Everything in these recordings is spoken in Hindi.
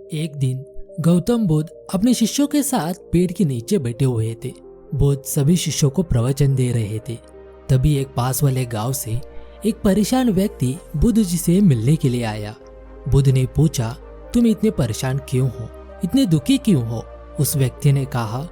एक दिन गौतम बुद्ध अपने शिष्यों के साथ पेड़ के नीचे बैठे हुए थे। बुद्ध सभी शिष्यों को प्रवचन दे रहे थे। तभी एक पास वाले गांव से एक परेशान व्यक्ति बुद्ध जी से मिलने के लिए आया। बुद्ध ने पूछा, तुम इतने परेशान क्यों हो, इतने दुखी क्यों हो? उस व्यक्ति ने कहा,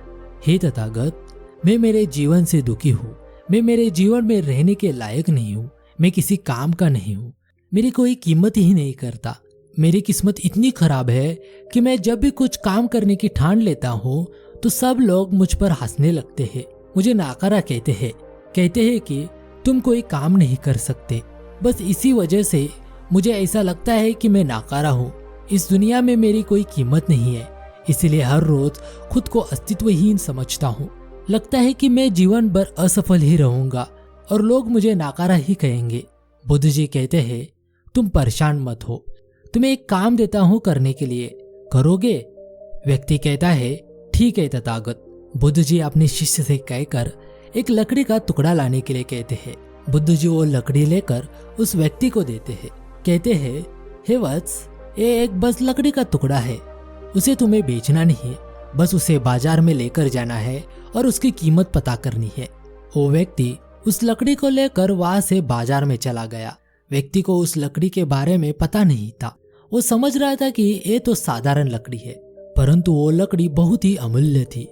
हे तथागत, मैं मेरे जीवन से दुखी हूँ। मैं मेरे जीवन में रहने के लायक नहीं हूँ। मैं किसी काम का नहीं हूँ। मेरी कोई कीमत ही नहीं करता। मेरी किस्मत इतनी खराब है कि मैं जब भी कुछ काम करने की ठान लेता हूँ तो सब लोग मुझ पर हंसने लगते हैं, मुझे नाकारा कहते हैं कि तुम कोई काम नहीं कर सकते। बस इसी वजह से मुझे ऐसा लगता है कि मैं नाकारा हूँ। इस दुनिया में मेरी कोई कीमत नहीं है, इसलिए हर रोज खुद को अस्तित्वहीन समझता हूँ। लगता है कि मैं जीवन भर असफल ही रहूंगा और लोग मुझे नाकारा ही कहेंगे। बुद्ध जी कहते हैं, तुम परेशान मत हो, तुम्हें एक काम देता हूँ करने के लिए, करोगे? व्यक्ति कहता है, ठीक है तथागत। बुद्ध जी अपने शिष्य से कहकर एक लकड़ी का टुकड़ा लाने के लिए कहते हैं। बुद्ध जी वो लकड़ी लेकर उस व्यक्ति को देते हैं। कहते हैं, हे वत्स, ये एक बस लकड़ी का टुकड़ा है, उसे तुम्हें बेचना नहीं है, बस उसे बाजार में लेकर जाना है और उसकी कीमत पता करनी है। वो व्यक्ति उस लकड़ी को लेकर वहां से बाजार में चला गया। व्यक्ति को उस लकड़ी के बारे में पता नहीं था। वो समझ रहा था कि ये तो साधारण लकड़ी है, परंतु वो लकड़ी बहुत ही अमूल्य थी।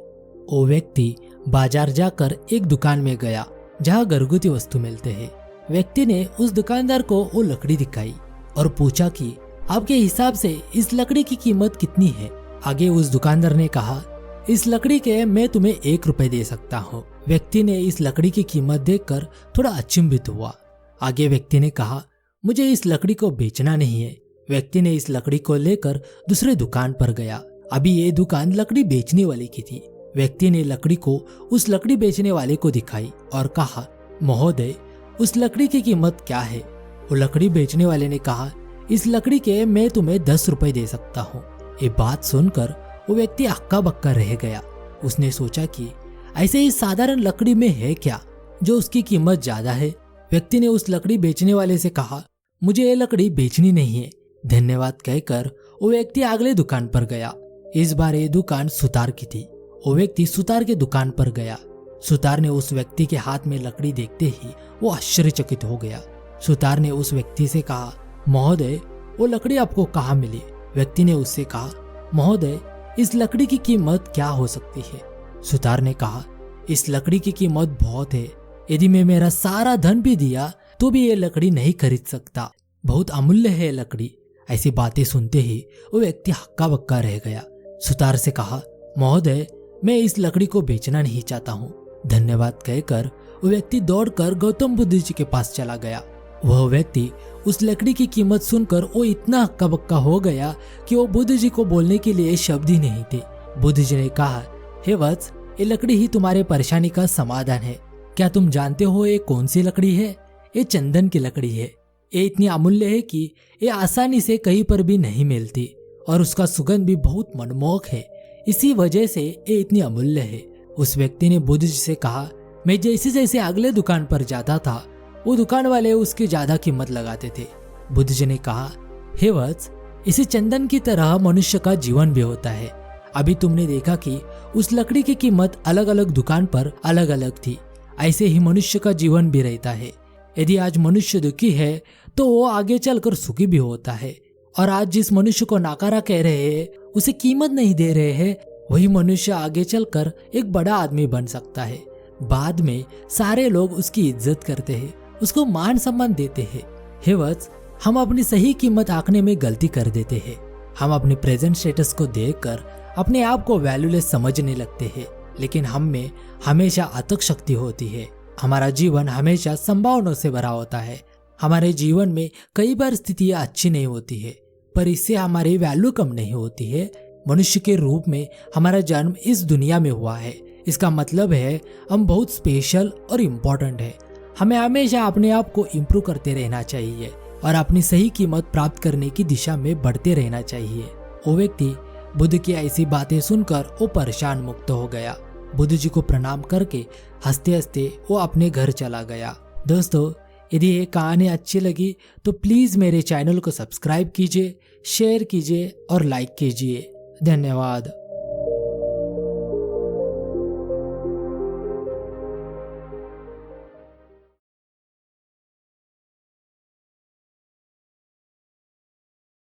वो व्यक्ति बाजार जाकर एक दुकान में गया जहाँ घरगुती वस्तु मिलते हैं। व्यक्ति ने उस दुकानदार को वो लकड़ी दिखाई और पूछा कि आपके हिसाब से इस लकड़ी की कीमत कितनी है? आगे उस दुकानदार ने कहा, इस लकड़ी के मैं तुम्हें 1 रुपए दे सकता हूँ। व्यक्ति ने इस लकड़ी की कीमत देखकर थोड़ा अचंभित हुआ। आगे व्यक्ति ने कहा, मुझे इस लकड़ी को बेचना नहीं है। व्यक्ति ने इस लकड़ी को लेकर दूसरे दुकान पर गया। अभी ये दुकान लकड़ी बेचने वाले की थी। व्यक्ति ने लकड़ी को उस लकड़ी बेचने वाले को दिखाई और कहा, महोदय, उस लकड़ी की कीमत क्या है? वो लकड़ी बेचने वाले ने कहा, इस लकड़ी के मैं तुम्हें 10 रुपए दे सकता हूँ। ये बात सुनकर वो व्यक्ति हक्का बक्का रह गया। उसने सोचा कि ऐसे ही साधारण लकड़ी में है क्या जो उसकी कीमत ज्यादा है? व्यक्ति ने उस लकड़ी बेचने वाले से कहा, मुझे ये लकड़ी बेचनी नहीं है, धन्यवाद कहकर वो व्यक्ति अगले दुकान पर गया। इस बार ये दुकान सुतार की थी। वो व्यक्ति सुतार के दुकान पर गया। सुतार ने उस व्यक्ति के हाथ में लकड़ी देखते ही वो आश्चर्यचकित हो गया। सुतार ने उस व्यक्ति से कहा, महोदय, वो लकड़ी आपको कहाँ मिली? व्यक्ति ने उससे कहा, महोदय, इस लकड़ी की कीमत क्या हो सकती है? सुतार ने कहा, इस लकड़ी की कीमत बहुत है। यदि मैं मेरा सारा धन भी दिया तो भी ये लकड़ी नहीं खरीद सकता। बहुत अमूल्य है लकड़ी। ऐसी बातें सुनते ही वो व्यक्ति हक्का बक्का रह गया। सुतार से कहा, महोदय, मैं इस लकड़ी को बेचना नहीं चाहता हूँ, धन्यवाद कहकर वो व्यक्ति दौड़कर गौतम बुद्ध जी के पास चला गया। वह व्यक्ति उस लकड़ी की कीमत सुनकर वो इतना हक्का बक्का हो गया कि वो बुद्ध जी को बोलने के लिए शब्द ही नहीं थे। बुद्ध जी ने कहा, हे वत्स, ये लकड़ी ही तुम्हारे परेशानी का समाधान है। क्या तुम जानते हो ये कौन सी लकड़ी है? ये चंदन की लकड़ी है। ये इतनी अमूल्य है कि ये आसानी से कहीं पर भी नहीं मिलती और उसका सुगंध भी बहुत मनमोहक है। इसी वजह से ये इतनी अमूल्य है। उस व्यक्ति ने बुद्ध जी से कहा, मैं जैसे जैसे अगले दुकान पर जाता था वो दुकान वाले उसकी ज्यादा कीमत लगाते थे। बुद्ध जी ने कहा, हे वत्स, इसी चंदन की तरह मनुष्य का जीवन भी होता है। अभी तुमने देखा कि उस लकड़ी की कीमत अलग अलग दुकान पर अलग अलग थी। ऐसे ही मनुष्य का जीवन भी रहता है। यदि आज मनुष्य दुखी है तो वो आगे चलकर सुखी भी होता है, और आज जिस मनुष्य को नाकारा कह रहे हैं, उसे कीमत नहीं दे रहे हैं, वही मनुष्य आगे चलकर एक बड़ा आदमी बन सकता है। बाद में सारे लोग उसकी इज्जत करते हैं, उसको मान सम्मान देते हैं। हे वत्स, हम अपनी सही कीमत आंकने में गलती कर देते हैं। हम अपने प्रेजेंट स्टेटस को देखकर अपने आप को वैल्यूलेस समझने लगते हैं, लेकिन हम में हमेशा अथक शक्ति होती है। हमारा जीवन हमेशा संभावनाओं से भरा होता है। हमारे जीवन में कई बार स्थितियां अच्छी नहीं होती है, पर इससे हमारी वैल्यू कम नहीं होती है। मनुष्य के रूप में हमारा जन्म इस दुनिया में हुआ है। इसका मतलब है हम बहुत स्पेशल और इम्पोर्टेंट है। हमें हमेशा अपने आप को इम्प्रूव करते रहना चाहिए और अपनी सही कीमत प्राप्त करने की दिशा में बढ़ते रहना चाहिए। वो व्यक्ति बुद्ध की ऐसी बातें सुनकर वो परेशान मुक्त हो गया। बुद्ध जी को प्रणाम करके हंसते हंसते वो अपने घर चला गया। दोस्तों, यदि ये कहानी अच्छी लगी तो प्लीज़ मेरे चैनल को सब्सक्राइब कीजिए, शेयर कीजिए और लाइक कीजिए। धन्यवाद।